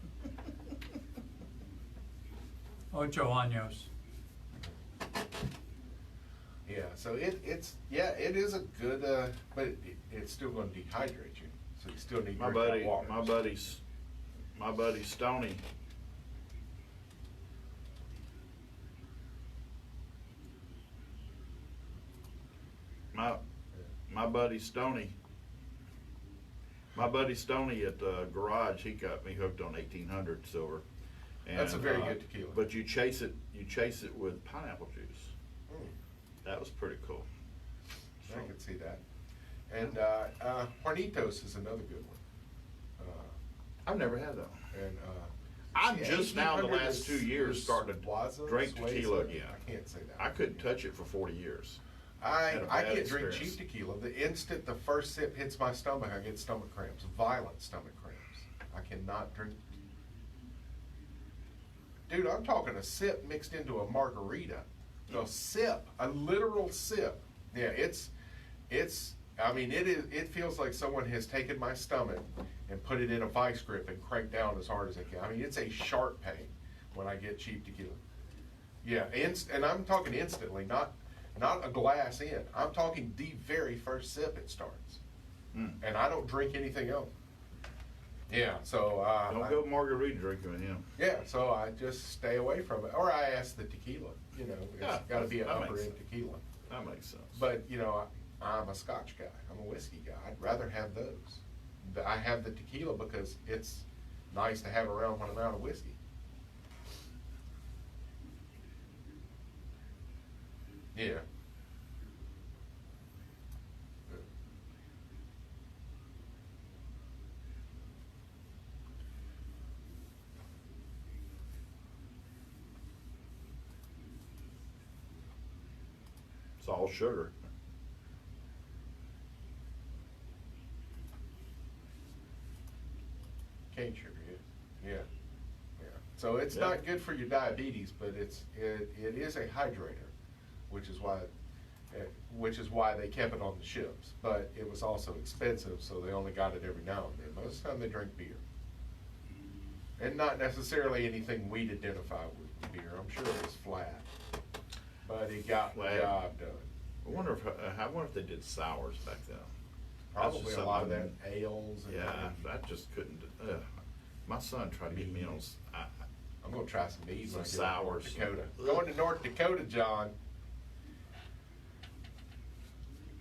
8 años. Yeah, so it is a good, but it's still going to dehydrate you, so you still need to drink water. My buddy Stoney. My buddy Stoney at the garage, he got me hooked on 1800 silver. And, that's a very good tequila. But you chase it with pineapple juice. That was pretty cool. I can see that. And Juanitos is another good one. I've never had that one. And I'm just now in the last 2 years starting to drink tequila again. I can't say that. I couldn't touch it for 40 years. I can't drink cheap tequila. The first sip hits my stomach, I get stomach cramps, violent stomach cramps. I cannot drink. Dude, I'm talking a sip mixed into a margarita. A sip, a literal sip. Yeah, it feels like someone has taken my stomach and put it in a vice grip and cranked down as hard as they can. I mean, it's a sharp pain when I get cheap tequila. Yeah, and I'm talking instantly, not a glass in. I'm talking the very first sip it starts. And I don't drink anything else. Yeah, so don't go margarita drinking with him. Yeah, so I just stay away from it, or I ask the tequila. It's got to be an upper end tequila. That makes sense. But I'm a Scotch guy. I'm a whiskey guy. I'd rather have those. I have the tequila because it's nice to have around when I'm out of whiskey. Yeah. It's all sugar. Cane sugar, yeah. So it's not good for your diabetes, but it is a hydrator, which is why they kept it on the ships. But it was also expensive, so they only got it every now and then. Most of the time they drink beer, and not necessarily anything we'd identify with beer. I'm sure it was flat, but it got the job done. I wonder if they did sours back then. Probably a lot of that ales. And I just couldn't. My son tried to get me on. I'm gonna try some mead. Some sours. North Dakota. Going to North Dakota, John.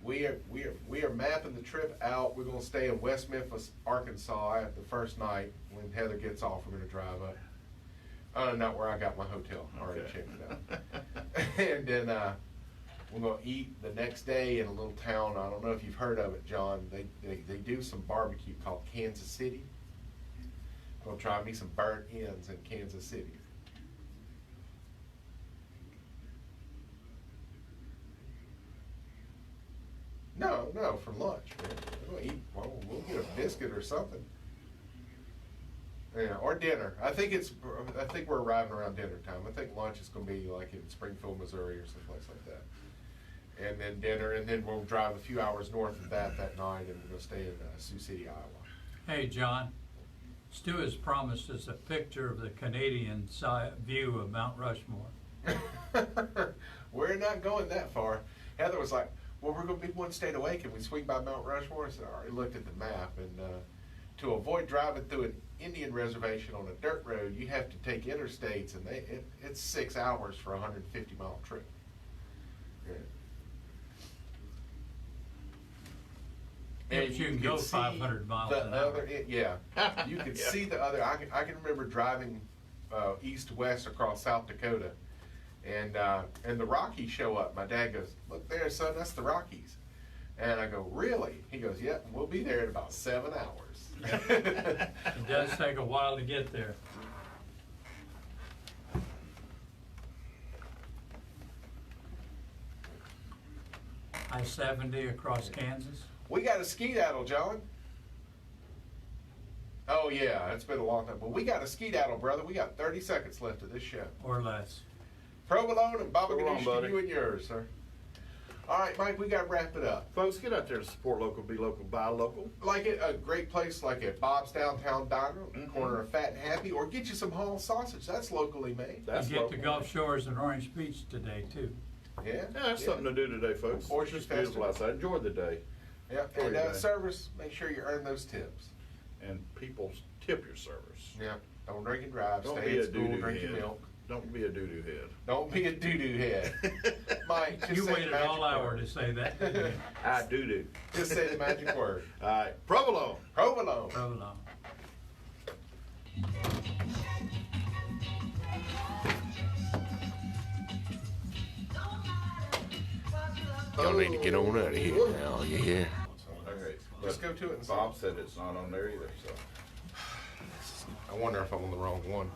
We are mapping the trip out. We're gonna stay in West Memphis, Arkansas. The first night when Heather gets off, we're gonna drive up. Not where I got my hotel. I already checked it out. And then we're gonna eat the next day in a little town. I don't know if you've heard of it, John. They do some barbecue called Kansas City. I'm gonna try me some burnt ends in Kansas City. No, for lunch, man. We're gonna eat. Well, we'll get a biscuit or something. Yeah, or dinner. I think we're arriving around dinner time. I think lunch is gonna be like in Springfield, Missouri, or someplace like that. And then dinner, and then we'll drive a few hours north of that night, and we're gonna stay in Sioux City, Iowa. Hey, John. Stu has promised us a picture of the Canadian view of Mount Rushmore. We're not going that far. Heather was like, well, we're going to be one state away. Can we swing by Mount Rushmore? So I already looked at the map, and to avoid driving through an Indian reservation on a dirt road, you have to take interstates, and it's 6 hours for a 150-mile trip. Yeah. And you can go 500 miles an hour. You can see the other. I can remember driving east to west across South Dakota, and the Rockies show up. My dad goes, "Look there, son, that's the Rockies." And I go, "Really?" He goes, "Yeah, we'll be there in about 7 hours." It does take a while to get there. I-70 across Kansas. We got a skedaddle, John. Oh yeah, it's been a long time. But we got a skedaddle, brother. We got 30 seconds left of this show. Or less. Provolone and Baba Ganoush to you and yours, sir. All right, Mike, we got to wrap it up. Folks, get out there to support local, be local, buy local. Like a great place like at Bob's Downtown Diner, corner of Fat and Happy, or get you some Hall sausage. That's locally made. That's you get to Gulf Shores and Orange Beach today, too. Yeah. That's something to do today, folks. Oyster It's beautiful outside. Enjoy the day. Yeah, and service, make sure you earn those tips. And people tip your service. Yeah, don't drink and drive. Don't Stay be in a school, doo-doo drink head. your milk. Don't be a doo-doo head. Don't be a doo-doo head. Mike, just You say waited the magic all hour word. to say that. I do. Just say the magic word. All right, provolone. Provolone. Provolone. Y'all need to get on out of here now, you hear? Okay, Just go to it and see. Bob said it's not on there either, so. I wonder if I'm on the wrong one.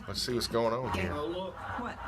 Let's see what's going on here. What?